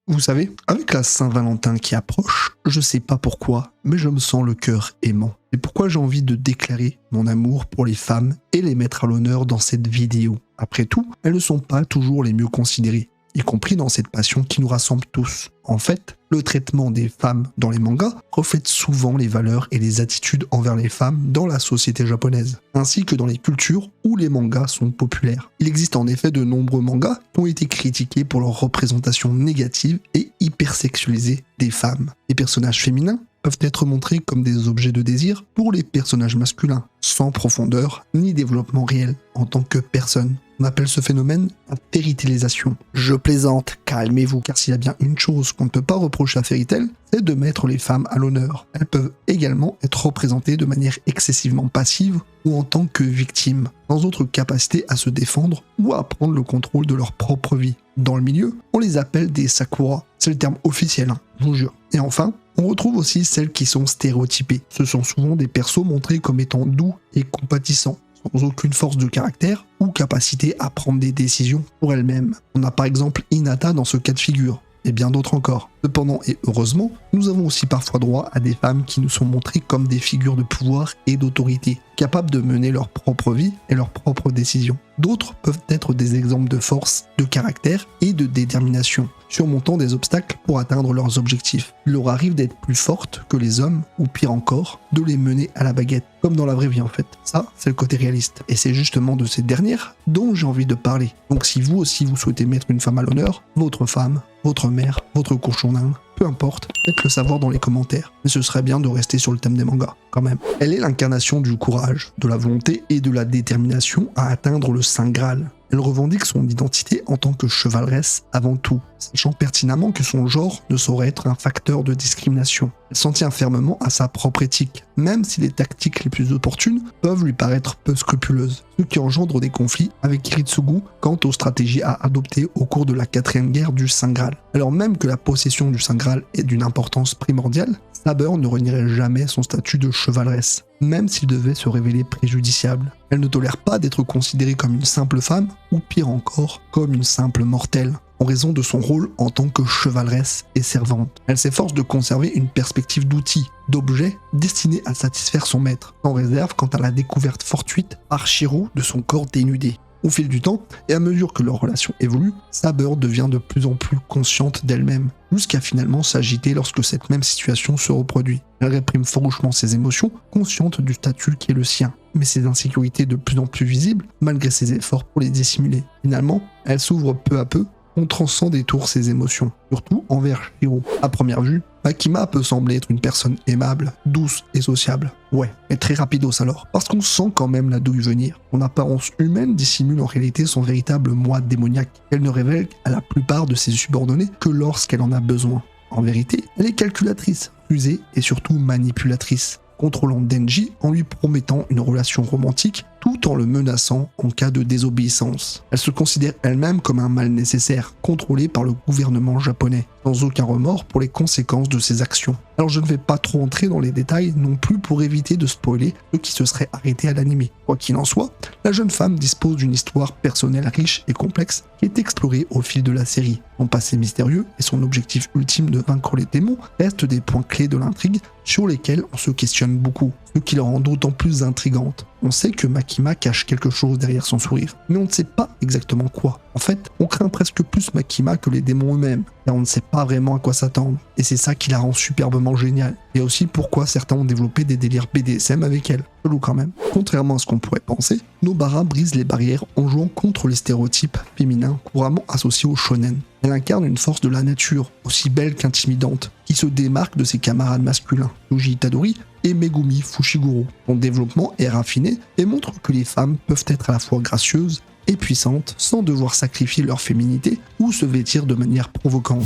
Vous savez, avec la Saint-Valentin qui approche, je sais pas pourquoi, mais je me sens le cœur aimant. Et pourquoi j'ai envie de déclarer mon amour pour les femmes et les mettre à l'honneur dans cette vidéo. Après tout, elles ne sont pas toujours les mieux considérées, y compris dans cette passion qui nous rassemble tous. En fait, le traitement des femmes dans les mangas reflète souvent les valeurs et les attitudes envers les femmes dans la société japonaise, ainsi que dans les cultures où les mangas sont populaires. Il existe en effet de nombreux mangas qui ont été critiqués pour leur représentation négative et hypersexualisée des femmes. Les personnages féminins peuvent être montrés comme des objets de désir pour les personnages masculins, sans profondeur ni développement réel en tant que personne. On appelle ce phénomène la fairytailisation. Je plaisante, calmez-vous, car s'il y a bien une chose qu'on ne peut pas reprocher à Fairy Tail, c'est de mettre les femmes à l'honneur. Elles peuvent également être représentées de manière excessivement passive ou en tant que victimes, sans autre capacité à se défendre ou à prendre le contrôle de leur propre vie. Dans le milieu, on les appelle des sakura, c'est le terme officiel, je vous jure. Et enfin, on retrouve aussi celles qui sont stéréotypées. Ce sont souvent des persos montrés comme étant doux et compatissants, sans aucune force de caractère ou capacité à prendre des décisions pour elles-mêmes. On a par exemple Hinata dans ce cas de figure, et bien d'autres encore. Cependant et heureusement, nous avons aussi parfois droit à des femmes qui nous sont montrées comme des figures de pouvoir et d'autorité, capables de mener leur propre vie et leurs propres décisions. D'autres peuvent être des exemples de force, de caractère et de détermination, surmontant des obstacles pour atteindre leurs objectifs. Il leur arrive d'être plus fortes que les hommes, ou pire encore, de les mener à la baguette, comme dans la vraie vie en fait. Ça, c'est le côté réaliste. Et c'est justement de ces dernières dont j'ai envie de parler. Donc si vous aussi vous souhaitez mettre une femme à l'honneur, votre femme, votre mère, votre cochon d'Inde, peu importe, faites-le savoir dans les commentaires. Mais ce serait bien de rester sur le thème des mangas, quand même. Elle est l'incarnation du courage, de la volonté et de la détermination à atteindre le Saint Graal. Elle revendique son identité en tant que chevaleresse avant tout, sachant pertinemment que son genre ne saurait être un facteur de discrimination. Elle s'en tient fermement à sa propre éthique, même si les tactiques les plus opportunes peuvent lui paraître peu scrupuleuses, ce qui engendre des conflits avec Kiritsugu quant aux stratégies à adopter au cours de la 4e guerre du Saint Graal. Alors même que la possession du Saint Graal est d'une importance primordiale, Saber ne renierait jamais son statut de chevaleresse, même s'il devait se révéler préjudiciable. Elle ne tolère pas d'être considérée comme une simple femme, ou pire encore, comme une simple mortelle, en raison de son rôle en tant que chevaleresse et servante. Elle s'efforce de conserver une perspective d'outils, d'objets destinés à satisfaire son maître, sans réserve quant à la découverte fortuite par Shiro de son corps dénudé. Au fil du temps, et à mesure que leur relation évolue, Saber devient de plus en plus consciente d'elle-même, jusqu'à finalement s'agiter lorsque cette même situation se reproduit. Elle réprime farouchement ses émotions, consciente du statut qui est le sien, mais ses insécurités de plus en plus visibles, malgré ses efforts pour les dissimuler. Finalement, elle s'ouvre peu à peu, montrant sans détour ses émotions, surtout envers Shiro. À première vue, Makima peut sembler être une personne aimable, douce et sociable. Ouais, mais très rapidos alors, parce qu'on sent quand même la douille venir. Son apparence humaine dissimule en réalité son véritable moi démoniaque. Elle ne révèle à la plupart de ses subordonnés que lorsqu'elle en a besoin. En vérité, elle est calculatrice, rusée et surtout manipulatrice, contrôlant Denji en lui promettant une relation romantique tout en le menaçant en cas de désobéissance. Elle se considère elle-même comme un mal nécessaire, contrôlé par le gouvernement japonais, sans aucun remords pour les conséquences de ses actions. Alors je ne vais pas trop entrer dans les détails non plus pour éviter de spoiler ceux qui se seraient arrêtés à l'anime. Quoi qu'il en soit, la jeune femme dispose d'une histoire personnelle riche et complexe qui est explorée au fil de la série. Son passé mystérieux et son objectif ultime de vaincre les démons restent des points clés de l'intrigue sur lesquels on se questionne beaucoup, ce qui la rend d'autant plus intrigante. On sait que Makima cache quelque chose derrière son sourire, mais on ne sait pas exactement quoi. En fait, on craint presque plus Makima que les démons eux-mêmes, car on ne sait pas vraiment à quoi s'attendre. Et c'est ça qui la rend superbement géniale. Et aussi pourquoi certains ont développé des délires BDSM avec elle. Chelou quand même. Contrairement à ce qu'on pourrait penser, Nobara brise les barrières en jouant contre les stéréotypes féminins couramment associés au shonen. Elle incarne une force de la nature, aussi belle qu'intimidante, qui se démarque de ses camarades masculins, Yuji Itadori et Megumi Fushiguro. Son développement est raffiné et montre que les femmes peuvent être à la fois gracieuses et puissantes sans devoir sacrifier leur féminité ou se vêtir de manière provocante.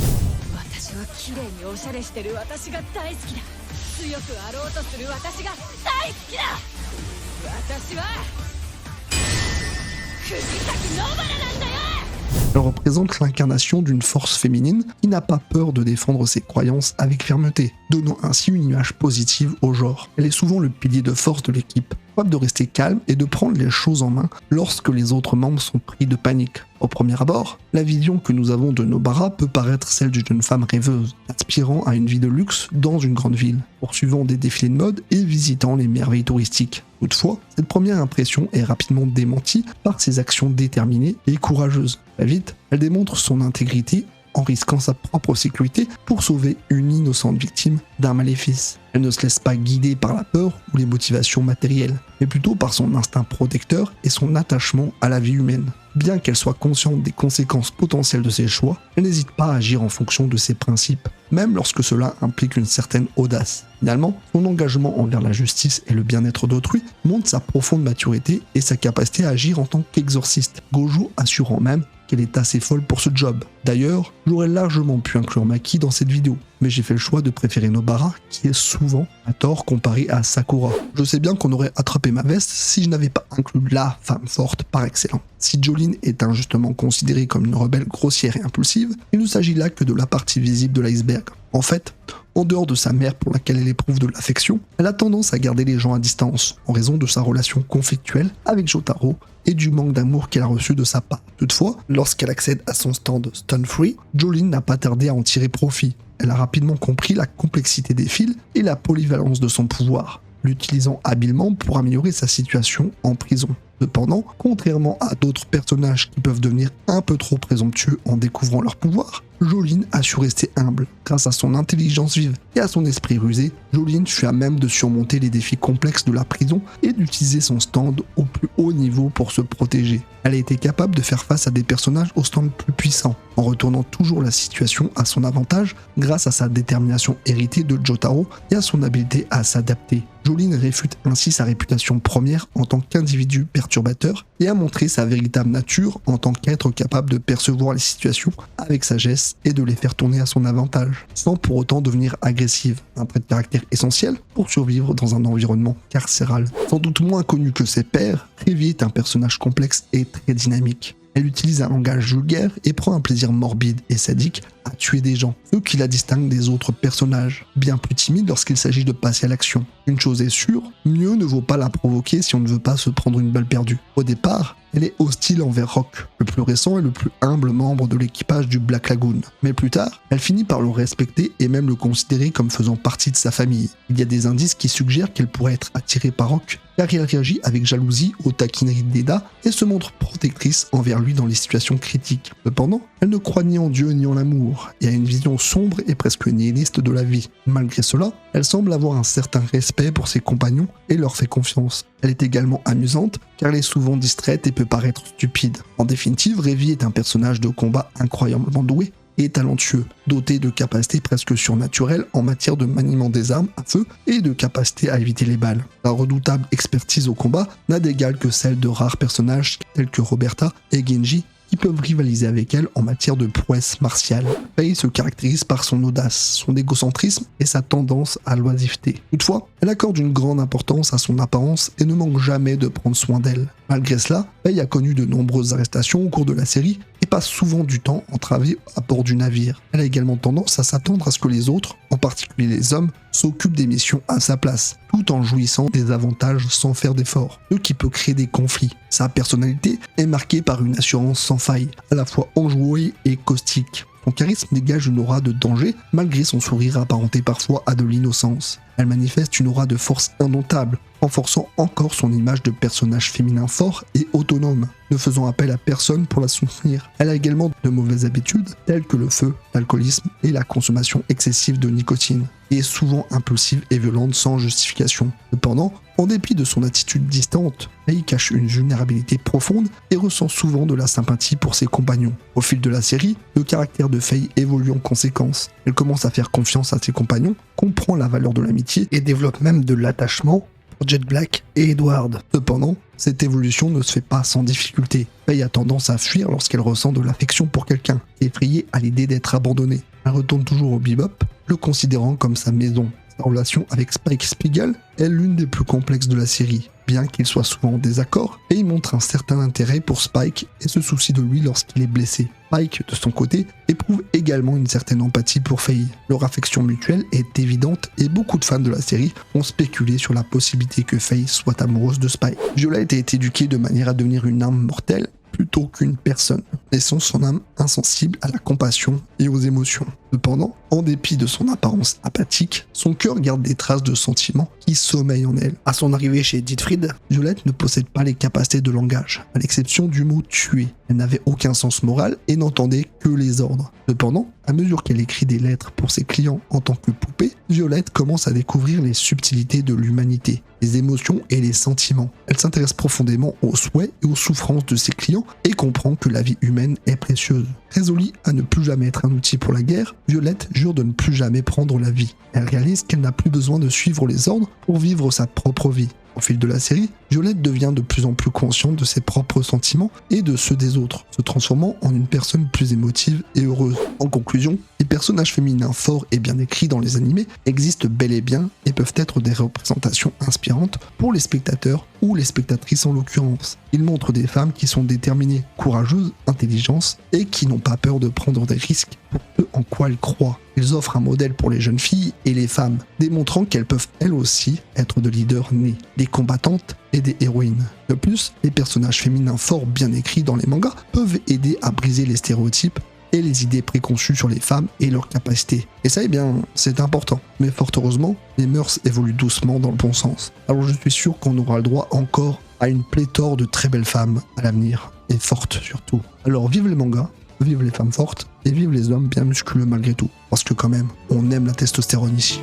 Elle représente l'incarnation d'une force féminine qui n'a pas peur de défendre ses croyances avec fermeté, donnant ainsi une image positive au genre. Elle est souvent le pilier de force de l'équipe, capable de rester calme et de prendre les choses en main lorsque les autres membres sont pris de panique. Au premier abord, la vision que nous avons de Nobara peut paraître celle d'une jeune femme rêveuse, aspirant à une vie de luxe dans une grande ville, poursuivant des défilés de mode et visitant les merveilles touristiques. Toutefois, cette première impression est rapidement démentie par ses actions déterminées et courageuses. Très vite, elle démontre son intégrité en risquant sa propre sécurité pour sauver une innocente victime d'un maléfice. Elle ne se laisse pas guider par la peur ou les motivations matérielles, mais plutôt par son instinct protecteur et son attachement à la vie humaine. Bien qu'elle soit consciente des conséquences potentielles de ses choix, elle n'hésite pas à agir en fonction de ses principes, même lorsque cela implique une certaine audace. Finalement, son engagement envers la justice et le bien-être d'autrui montre sa profonde maturité et sa capacité à agir en tant qu'exorciste, Gojo assurant même qu'elle est assez folle pour ce job. D'ailleurs, j'aurais largement pu inclure Maki dans cette vidéo, mais j'ai fait le choix de préférer Nobara, qui est souvent, à tort, comparée à Sakura. Je sais bien qu'on aurait attrapé ma veste si je n'avais pas inclus la femme forte par excellence. Si Jolyne est injustement considérée comme une rebelle grossière et impulsive, il ne s'agit là que de la partie visible de l'iceberg. En fait, en dehors de sa mère pour laquelle elle éprouve de l'affection, elle a tendance à garder les gens à distance, en raison de sa relation conflictuelle avec Jotaro et du manque d'amour qu'elle a reçu de sa part. Toutefois, lorsqu'elle accède à son stand Stun Free, Jolyne n'a pas tardé à en tirer profit. Elle a rapidement compris la complexité des fils et la polyvalence de son pouvoir, l'utilisant habilement pour améliorer sa situation en prison. Cependant, contrairement à d'autres personnages qui peuvent devenir un peu trop présomptueux en découvrant leur pouvoir, Jolyne a su rester humble. Grâce à son intelligence vive et à son esprit rusé, Jolyne fut à même de surmonter les défis complexes de la prison et d'utiliser son stand au plus haut niveau pour se protéger. Elle a été capable de faire face à des personnages au stand plus puissants, en retournant toujours la situation à son avantage grâce à sa détermination héritée de Jotaro et à son habileté à s'adapter. Jolyne réfute ainsi sa réputation première en tant qu'individu perturbateur et a montré sa véritable nature en tant qu'être capable de percevoir les situations avec sagesse et de les faire tourner à son avantage, sans pour autant devenir agressive, un trait de caractère essentiel pour survivre dans un environnement carcéral. Sans doute moins connu que ses pairs, Revi est un personnage complexe et très dynamique. Elle utilise un langage vulgaire et prend un plaisir morbide et sadique à tuer des gens, ce qui la distingue des autres personnages, bien plus timide lorsqu'il s'agit de passer à l'action. Une chose est sûre, mieux ne vaut pas la provoquer si on ne veut pas se prendre une balle perdue. Au départ, elle est hostile envers Rock, le plus récent et le plus humble membre de l'équipage du Black Lagoon. Mais plus tard, elle finit par le respecter et même le considérer comme faisant partie de sa famille. Il y a des indices qui suggèrent qu'elle pourrait être attirée par Rock, car il réagit avec jalousie aux taquineries d'Eda et se montre protectrice envers lui dans les situations critiques. Cependant, elle ne croit ni en Dieu ni en l'amour, et a une vision sombre et presque nihiliste de la vie. Malgré cela, elle semble avoir un certain respect pour ses compagnons et leur fait confiance. Elle est également amusante, car elle est souvent distraite et peut paraître stupide. En définitive, Revi est un personnage de combat incroyablement doué et talentueux, doté de capacités presque surnaturelles en matière de maniement des armes à feu et de capacité à éviter les balles. Sa redoutable expertise au combat n'a d'égal que celle de rares personnages tels que Roberta et Genji, qui peuvent rivaliser avec elle en matière de prouesse martiale. Faye se caractérise par son audace, son égocentrisme et sa tendance à l'oisiveté. Toutefois, elle accorde une grande importance à son apparence et ne manque jamais de prendre soin d'elle. Malgré cela, Faye a connu de nombreuses arrestations au cours de la série et passe souvent du temps entravé à bord du navire. Elle a également tendance à s'attendre à ce que les autres, en particulier les hommes, s'occupent des missions à sa place, tout en jouissant des avantages sans faire d'efforts, ce qui peut créer des conflits. Sa personnalité est marquée par une assurance sans faille, à la fois enjouée et caustique. Son charisme dégage une aura de danger, malgré son sourire apparenté parfois à de l'innocence. Elle manifeste une aura de force indomptable, renforçant encore son image de personnage féminin fort et autonome, ne faisant appel à personne pour la soutenir. Elle a également de mauvaises habitudes, telles que le feu, l'alcoolisme et la consommation excessive de nicotine, et est souvent impulsive et violente sans justification. Cependant, en dépit de son attitude distante, Faye cache une vulnérabilité profonde et ressent souvent de la sympathie pour ses compagnons. Au fil de la série, le caractère de Faye évolue en conséquence. Elle commence à faire confiance à ses compagnons, comprend la valeur de l'amitié et développe même de l'attachement pour Jet Black et Edward. Cependant, cette évolution ne se fait pas sans difficulté. Faye a tendance à fuir lorsqu'elle ressent de l'affection pour quelqu'un, effrayée à l'idée d'être abandonnée. Elle retourne toujours au Bebop, le considérant comme sa maison. Sa relation avec Spike Spiegel est l'une des plus complexes de la série. bien qu'il soit souvent en désaccord, Faye montre un certain intérêt pour Spike et se soucie de lui lorsqu'il est blessé. Spike, de son côté, éprouve également une certaine empathie pour Faye. Leur affection mutuelle est évidente et beaucoup de fans de la série ont spéculé sur la possibilité que Faye soit amoureuse de Spike. Violette a été éduquée de manière à devenir une âme mortelle plutôt qu'une personne, laissant son âme insensible à la compassion et aux émotions. Cependant, en dépit de son apparence apathique, son cœur garde des traces de sentiments qui sommeillent en elle. À son arrivée chez Dietfried, Violette ne possède pas les capacités de langage, à l'exception du mot tuer. Elle n'avait aucun sens moral et n'entendait que les ordres. Cependant, à mesure qu'elle écrit des lettres pour ses clients en tant que poupée, Violette commence à découvrir les subtilités de l'humanité, les émotions et les sentiments. Elle s'intéresse profondément aux souhaits et aux souffrances de ses clients et comprend que la vie humaine est précieuse. Résolie à ne plus jamais être un outil pour la guerre, Violette jure de ne plus jamais prendre la vie. Elle réalise qu'elle n'a plus besoin de suivre les ordres pour vivre sa propre vie. Au fil de la série, Violette devient de plus en plus consciente de ses propres sentiments et de ceux des autres, se transformant en une personne plus émotive et heureuse. En conclusion, les personnages féminins forts et bien écrits dans les animés existent bel et bien et peuvent être des représentations inspirantes pour les spectateurs ou les spectatrices en l'occurrence. Ils montrent des femmes qui sont déterminées, courageuses, intelligentes et qui n'ont pas peur de prendre des risques pour ce en quoi elles croient. Ils offrent un modèle pour les jeunes filles et les femmes, démontrant qu'elles peuvent elles aussi être de leaders nés, des combattantes et des héroïnes. De plus, les personnages féminins forts bien écrits dans les mangas peuvent aider à briser les stéréotypes et les idées préconçues sur les femmes et leurs capacités. Et ça, eh bien, c'est important. Mais fort heureusement, les mœurs évoluent doucement dans le bon sens. Alors je suis sûr qu'on aura le droit encore à une pléthore de très belles femmes à l'avenir, et fortes surtout. Alors vive les mangas, vive les femmes fortes, et vive les hommes bien musculeux malgré tout. Parce que quand même, on aime la testostérone ici.